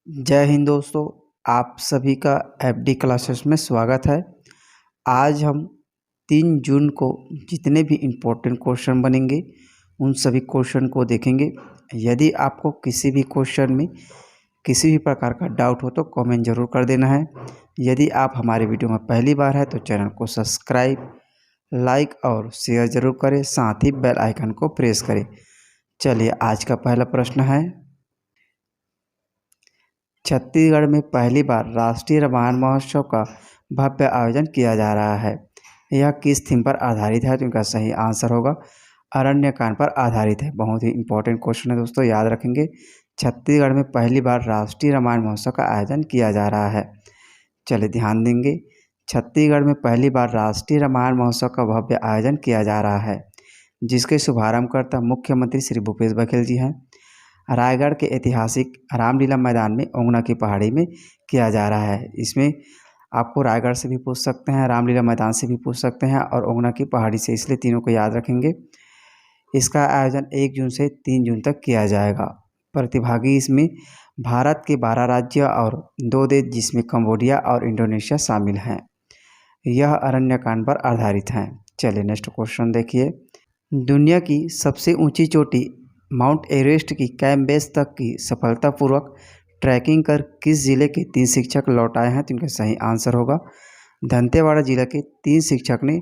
जय हिंद दोस्तों। आप सभी का एफडी क्लासेस में स्वागत है। आज हम 3 जून को जितने भी इम्पोर्टेंट क्वेश्चन बनेंगे उन सभी क्वेश्चन को देखेंगे। यदि आपको किसी भी क्वेश्चन में किसी भी प्रकार का डाउट हो तो कमेंट ज़रूर कर देना है। यदि आप हमारे वीडियो में पहली बार है तो चैनल को सब्सक्राइब, लाइक और शेयर ज़रूर करें, साथ ही बेल आइकन को प्रेस करें। चलिए, आज का पहला प्रश्न है, छत्तीसगढ़ में पहली बार राष्ट्रीय रामायण महोत्सव का भव्य आयोजन किया जा रहा है। यह किस थीम पर आधारित है? तो इनका सही आंसर होगा अरण्यकांड पर आधारित है। बहुत ही इंपॉर्टेंट क्वेश्चन है दोस्तों, याद रखेंगे। छत्तीसगढ़ में पहली बार राष्ट्रीय रामायण महोत्सव का आयोजन किया जा रहा है। चलिए ध्यान देंगे, छत्तीसगढ़ में पहली बार राष्ट्रीय रामायण महोत्सव का भव्य आयोजन किया जा रहा है, जिसके शुभारंभकर्ता मुख्यमंत्री श्री भूपेश बघेल जी हैं। रायगढ़ के ऐतिहासिक रामलीला मैदान में ओंगना की पहाड़ी में किया जा रहा है। इसमें आपको रायगढ़ से भी पूछ सकते हैं, रामलीला मैदान से भी पूछ सकते हैं और ओंगना की पहाड़ी से, इसलिए तीनों को याद रखेंगे। इसका आयोजन 1 जून से 3 जून तक किया जाएगा। प्रतिभागी इसमें भारत के 12 राज्य और 2 देश जिसमें कंबोडिया और इंडोनेशिया शामिल हैं। यह अरण्यकांड पर आधारित हैं। चलिए नेक्स्ट क्वेश्चन देखिए, दुनिया की सबसे ऊंची चोटी माउंट एवरेस्ट की कैंप बेस तक की सफलतापूर्वक ट्रैकिंग कर किस जिले के 3 शिक्षक लौट आए हैं? तो इनका सही आंसर होगा दंतेवाड़ा जिले के 3 शिक्षक ने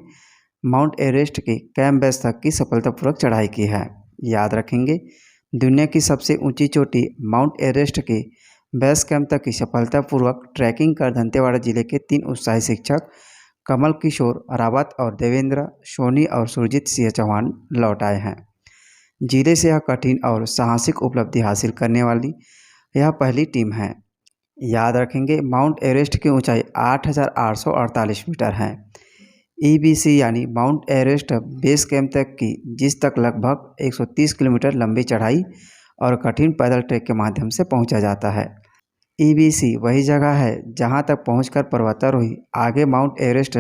माउंट एवरेस्ट के कैंप बेस तक की सफलतापूर्वक चढ़ाई की है। याद रखेंगे, दुनिया की सबसे ऊंची चोटी माउंट एवरेस्ट के बेस कैंप तक की सफलतापूर्वक ट्रैकिंग कर दंतेवाड़ा जिले के 3 उत्साही शिक्षक कमल किशोर रावत और देवेंद्र सोनी और सुरजीत सिंह चौहान लौट आए हैं। जिले से यह कठिन और साहसिक उपलब्धि हासिल करने वाली यह पहली टीम है। याद रखेंगे, माउंट एवरेस्ट की ऊंचाई 8,848 मीटर है। ईबीसी यानी माउंट एवरेस्ट बेस कैंप तक की, जिस तक लगभग 130 किलोमीटर लंबी चढ़ाई और कठिन पैदल ट्रैक के माध्यम से पहुंचा जाता है। ईबीसी वही जगह है जहां तक पहुंचकर पर्वतारोही आगे माउंट एवरेस्ट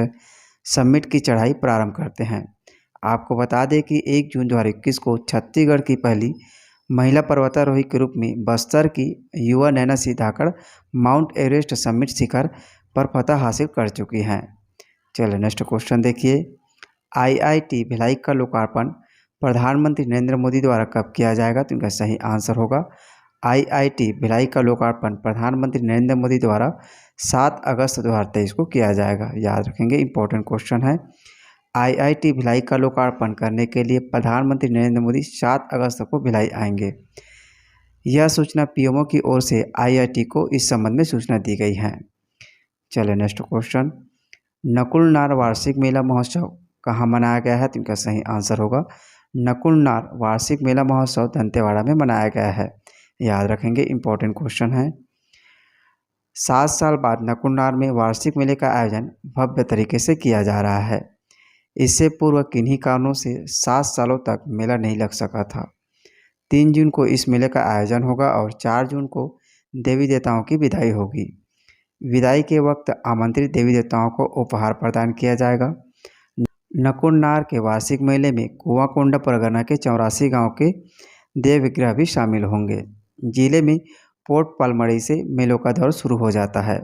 समिट की चढ़ाई प्रारंभ करते हैं। आपको बता दें कि 1 जून 2021 को छत्तीसगढ़ की पहली महिला पर्वतारोही के रूप में बस्तर की युवा नैना सिंह धाकड़ माउंट एवरेस्ट समिट शिखर पर फतह हासिल कर चुकी हैं। चलिए नेक्स्ट क्वेश्चन देखिए, आईआईटी भिलाई का लोकार्पण प्रधानमंत्री नरेंद्र मोदी द्वारा कब किया जाएगा? तो इनका सही आंसर होगा आईआईटी भिलाई का लोकार्पण प्रधानमंत्री नरेंद्र मोदी द्वारा 7 अगस्त 2023 को किया जाएगा। याद रखेंगे, इंपॉर्टेंट क्वेश्चन है। आईआईटी भिलाई का लोकार्पण करने के लिए प्रधानमंत्री नरेंद्र मोदी 7 अगस्त को भिलाई आएंगे। यह सूचना पीएमओ की ओर से आईआईटी को इस संबंध में सूचना दी गई है। चलिए नेक्स्ट क्वेश्चन, नकुल नार वार्षिक मेला महोत्सव कहाँ मनाया गया है? तो इनका सही आंसर होगा नकुल नार वार्षिक मेला महोत्सव दंतेवाड़ा में मनाया गया है। याद रखेंगे, इंपॉर्टेंट क्वेश्चन है। 7 साल बाद नकुल नार में वार्षिक मेले का आयोजन भव्य तरीके से किया जा रहा है। इससे पूर्व किन्हीं कारणों से 7 सालों तक मेला नहीं लग सका था। 3 जून को इस मेले का आयोजन होगा और 4 जून को देवी देवताओं की विदाई होगी। विदाई के वक्त आमंत्रित देवी देवताओं को उपहार प्रदान किया जाएगा। नकुल नार के वार्षिक मेले में कुआंकोंडा परगना के 84 गांव के देव विग्रह भी शामिल होंगे। जिले में पोर्ट पलमड़ी से मेलों का दौर शुरू हो जाता है।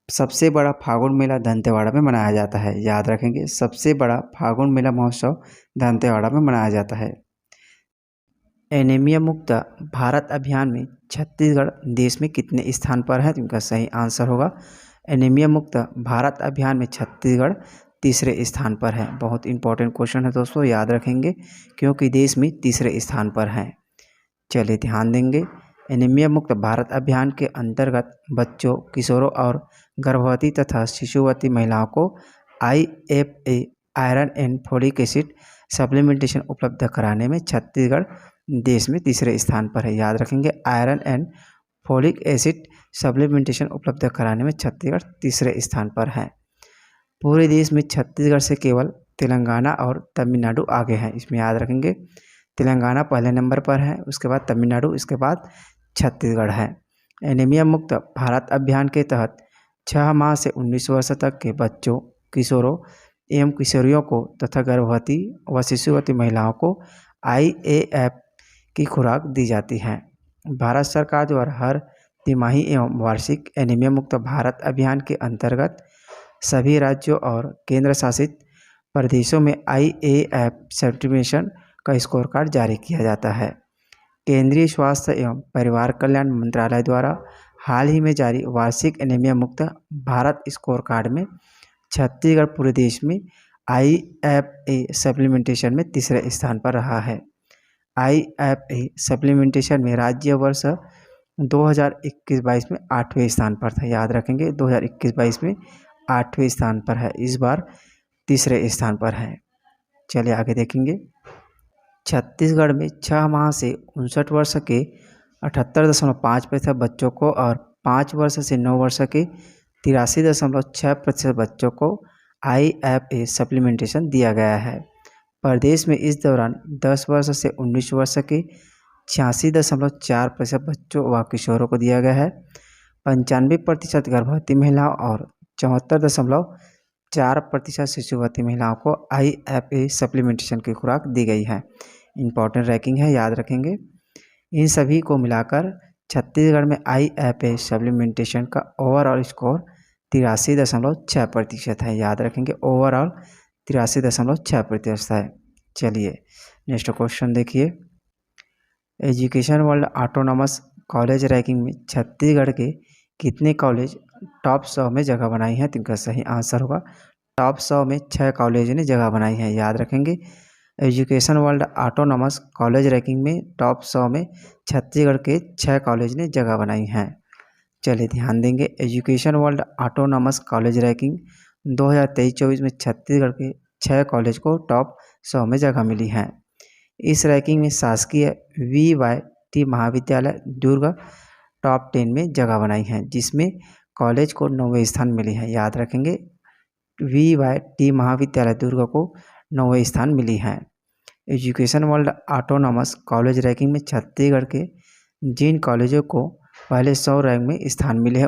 सबसे बड़ा फागुन मेला दंतेवाड़ा में मनाया जाता है। याद रखेंगे, सबसे बड़ा फागुन मेला महोत्सव दंतेवाड़ा में मनाया जाता है। एनीमिया मुक्त भारत अभियान में छत्तीसगढ़ देश में कितने स्थान पर है? तो इनका सही आंसर होगा एनीमिया मुक्त भारत अभियान में छत्तीसगढ़ तीसरे स्थान पर है। बहुत इंपॉर्टेंट क्वेश्चन है दोस्तों, याद रखेंगे, क्योंकि देश में तीसरे स्थान पर हैं। चलिए ध्यान देंगे, एनीमिया मुक्त भारत अभियान के अंतर्गत बच्चों, किशोरों और गर्भवती तथा शिशुवती महिलाओं को IFA iron and folic acid supplementation उपलब्ध कराने में छत्तीसगढ़ देश में तीसरे स्थान पर है। याद रखेंगे, iron and folic acid supplementation उपलब्ध कराने में छत्तीसगढ़ तीसरे स्थान पर है। पूरे देश में छत्तीसगढ़ से केवल तेलंगाना और तमिलनाडु आगे हैं। इसमें याद रखेंगे, तेलंगाना पहले नंबर पर है, उसके बाद तमिलनाडु, इसके बाद छत्तीसगढ़ है। एनीमिया मुक्त भारत अभियान के तहत 6 माह से 19 वर्ष तक के बच्चों, किशोरों एवं किशोरियों को तथा गर्भवती व शिशुवती महिलाओं को IAF की खुराक दी जाती है। भारत सरकार द्वारा हर तिमाही एवं वार्षिक एनीमिया मुक्त भारत अभियान के अंतर्गत सभी राज्यों और केंद्र शासित प्रदेशों में IAF सर्टिफिकेशन का स्कोर कार्ड जारी किया जाता है। केंद्रीय स्वास्थ्य एवं परिवार कल्याण मंत्रालय द्वारा हाल ही में जारी वार्षिक एनीमिया मुक्त भारत स्कोर कार्ड में छत्तीसगढ़ पूरे देश में IFA सप्लीमेंटेशन में तीसरे स्थान पर रहा है। IFA सप्लीमेंटेशन में राज्य वर्ष 2021-22 में 8वें स्थान पर था। याद रखेंगे 2021-22 में 8वें स्थान पर है, इस बार तीसरे स्थान पर है। चलिए आगे देखेंगे। छत्तीसगढ़ में 6 माह से 59 वर्ष के 78.5% बच्चों को और 5 वर्ष से 9 वर्ष के 83.6% बच्चों को IFA सप्लीमेंटेशन दिया गया है। प्रदेश में इस दौरान 10 वर्ष से 19 वर्ष के 86.4% बच्चों व किशोरों को दिया गया है। 95% गर्भवती महिलाओं और 74.4% शिशुवती महिलाओं को IFA सप्लीमेंटेशन की खुराक दी गई है। इम्पॉर्टेंट रैंकिंग है, याद रखेंगे। इन सभी को मिलाकर छत्तीसगढ़ में IFA सप्लीमेंटेशन का ओवरऑल स्कोर 83.6% है। याद रखेंगे ओवरऑल 83.6% है। चलिए नेक्स्ट क्वेश्चन देखिए। Education world autonomous college ranking में छत्तीसगढ़ के कितने कॉलेज टॉप 100 में जगह बनाई है? तो इनका सही आंसर होगा टॉप 100 में 6 कॉलेज ने जगह बनाई है। याद रखेंगे education world autonomous college ranking में टॉप 100 में छत्तीसगढ़ के 6 कॉलेज ने जगह बनाई हैं। चलिए ध्यान देंगे। Education world autonomous college ranking 2023-24 में छत्तीसगढ़ के 6 कॉलेज को टॉप 100 में जगह मिली है। इस रैंकिंग में शासकीय VYT महाविद्यालय दुर्ग टॉप 10 में जगह बनाई है, जिसमें कॉलेज को 9वें स्थान मिली है। याद रखेंगे VYT महाविद्यालय दुर्ग को 9वें स्थान मिली है। Education world autonomous college ranking में छत्तीसगढ़ के जिन कॉलेजों को पहले 100 रैंक में स्थान मिले हैं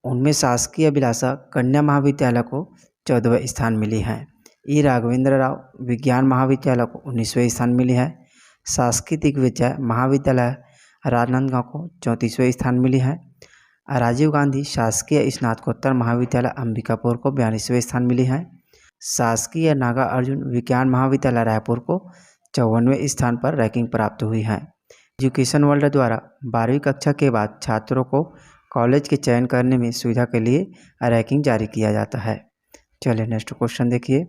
उनमें शासकीय अभिलाषा कन्या महाविद्यालय को 14वें स्थान मिली है। ई राघवेंद्र राव विज्ञान महाविद्यालय को 19वें स्थान मिली है। शासकीय दिग्विजय महाविद्यालय राजनांदगांव को 34वें स्थान मिली है। राजीव गांधी शासकीय स्नातकोत्तर महाविद्यालय अंबिकापुर को 42वें स्थान मिली है। शासकीय नागा अर्जुन विज्ञान महाविद्यालय रायपुर को 54वें स्थान पर रैंकिंग प्राप्त हुई है। एजुकेशन वर्ल्ड द्वारा 12वीं कक्षा के बाद छात्रों को कॉलेज के चयन करने में सुविधा के लिए रैंकिंग जारी किया जाता है। चलिए नेक्स्ट क्वेश्चन देखिए।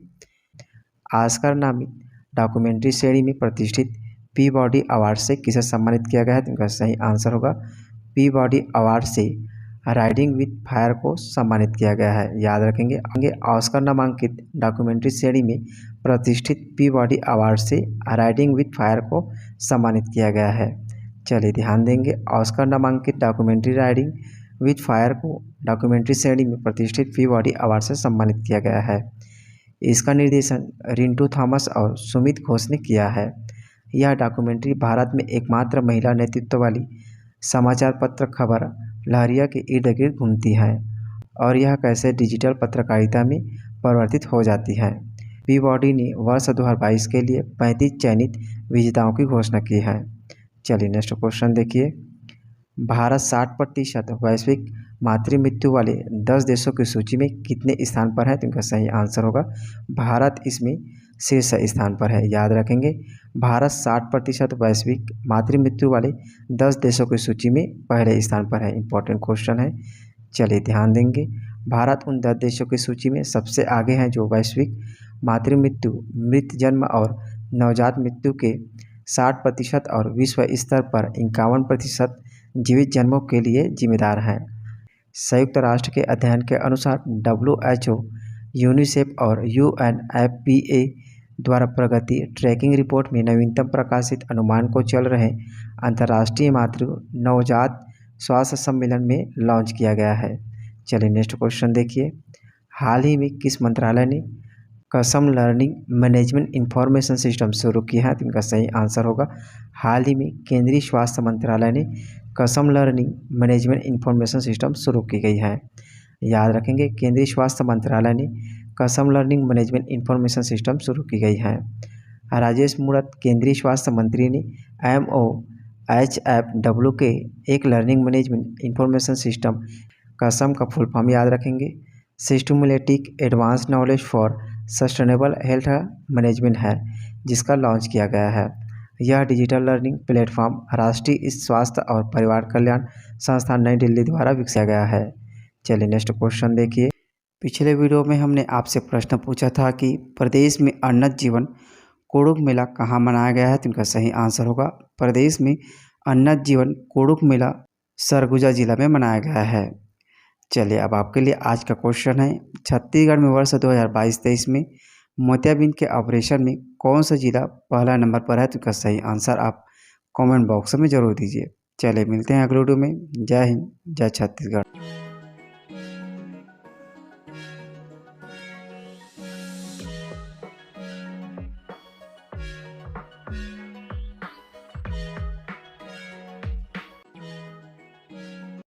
ऑस्कर नामित डॉक्यूमेंट्री श्रेणी में प्रतिष्ठित पीबॉडी अवार्ड से किसे सम्मानित किया गया है? तो इनका सही आंसर होगा पीबॉडी अवार्ड से राइडिंग विथ फायर को सम्मानित किया गया है। याद रखेंगे आगे ऑस्कर नामांकित डॉक्यूमेंट्री श्रेणी में प्रतिष्ठित पीबॉडी अवार्ड से राइडिंग विथ फायर को सम्मानित किया गया है। चलिए ध्यान देंगे। ऑस्कर नामांकित डॉक्यूमेंट्री राइडिंग विथ फायर को डॉक्यूमेंट्री श्रेणी में प्रतिष्ठित पीबॉडी अवार्ड से सम्मानित किया गया है। इसका निर्देशन रिंटू थॉमस और सुमित घोष ने किया है। यह डॉक्यूमेंट्री भारत में एकमात्र महिला नेतृत्व वाली समाचार पत्र खबर लहरिया के इर्द गिर्द घूमती है और यह कैसे डिजिटल पत्रकारिता में परिवर्तित हो जाती है। पीबॉडी ने वर्ष 2022 के लिए 35 चयनित विजेताओं की घोषणा की है। चलिए नेक्स्ट क्वेश्चन देखिए। भारत 60% वैश्विक मातृ मृत्यु वाले 10 देशों की सूची में कितने स्थान पर है? तो इनका सही आंसर होगा भारत इसमें शीर्ष स्थान पर है। याद रखेंगे भारत 60% वैश्विक मातृ मृत्यु वाले 10 देशों की सूची में पहले स्थान पर है। इंपॉर्टेंट क्वेश्चन है, चलिए ध्यान देंगे। भारत उन 10 देशों की सूची में सबसे आगे हैं जो वैश्विक मातृ मृत्यु, मृत जन्म और नवजात मृत्यु के 60% और विश्व स्तर पर 51% जीवित जन्मों के लिए जिम्मेदार हैं। संयुक्त राष्ट्र के अध्ययन के अनुसार WHO, यूनिसेफ और UNFPA द्वारा प्रगति ट्रैकिंग रिपोर्ट में नवीनतम प्रकाशित अनुमान को चल रहे अंतर्राष्ट्रीय मातृ नवजात स्वास्थ्य सम्मेलन में लॉन्च किया गया है। चलिए नेक्स्ट क्वेश्चन देखिए। हाल ही में किस मंत्रालय ने कसम लर्निंग मैनेजमेंट इंफॉर्मेशन सिस्टम शुरू किया है? तो इनका सही आंसर होगा हाल ही में केंद्रीय स्वास्थ्य मंत्रालय ने कसम लर्निंग मैनेजमेंट इंफॉर्मेशन सिस्टम शुरू की गई है। याद रखेंगे केंद्रीय स्वास्थ्य मंत्रालय ने कसम लर्निंग मैनेजमेंट इंफॉर्मेशन सिस्टम शुरू की गई है। राजेश मूणत केंद्रीय स्वास्थ्य मंत्री ने HFWK एक लर्निंग मैनेजमेंट इंफॉर्मेशन सिस्टम का सम का फुल फॉर्म याद रखेंगे। Systematic advance knowledge for sustainable health management है जिसका लॉन्च किया गया है। यह डिजिटल लर्निंग प्लेटफॉर्म राष्ट्रीय स्वास्थ्य और परिवार कल्याण संस्थान नई दिल्ली द्वारा विकसित गया है। चलिए नेक्स्ट क्वेश्चन देखिए। पिछले वीडियो में हमने आपसे प्रश्न पूछा था कि प्रदेश में अन्न जीवन कुड़ुख मेला कहाँ मनाया गया है, तो इनका सही आंसर होगा प्रदेश में अन्न जीवन कुड़ुख मेला सरगुजा जिला में मनाया गया है। चलिए अब आपके लिए आज का क्वेश्चन है, छत्तीसगढ़ में वर्ष 2022-23 में मोतियाबिंद के ऑपरेशन में कौन सा जिला पहला नंबर पर है, तो इसका सही आंसर आप कमेंट बॉक्स में जरूर दीजिए। चलिए मिलते हैं अगले वीडियो में। जय हिंद, जय छत्तीसगढ़।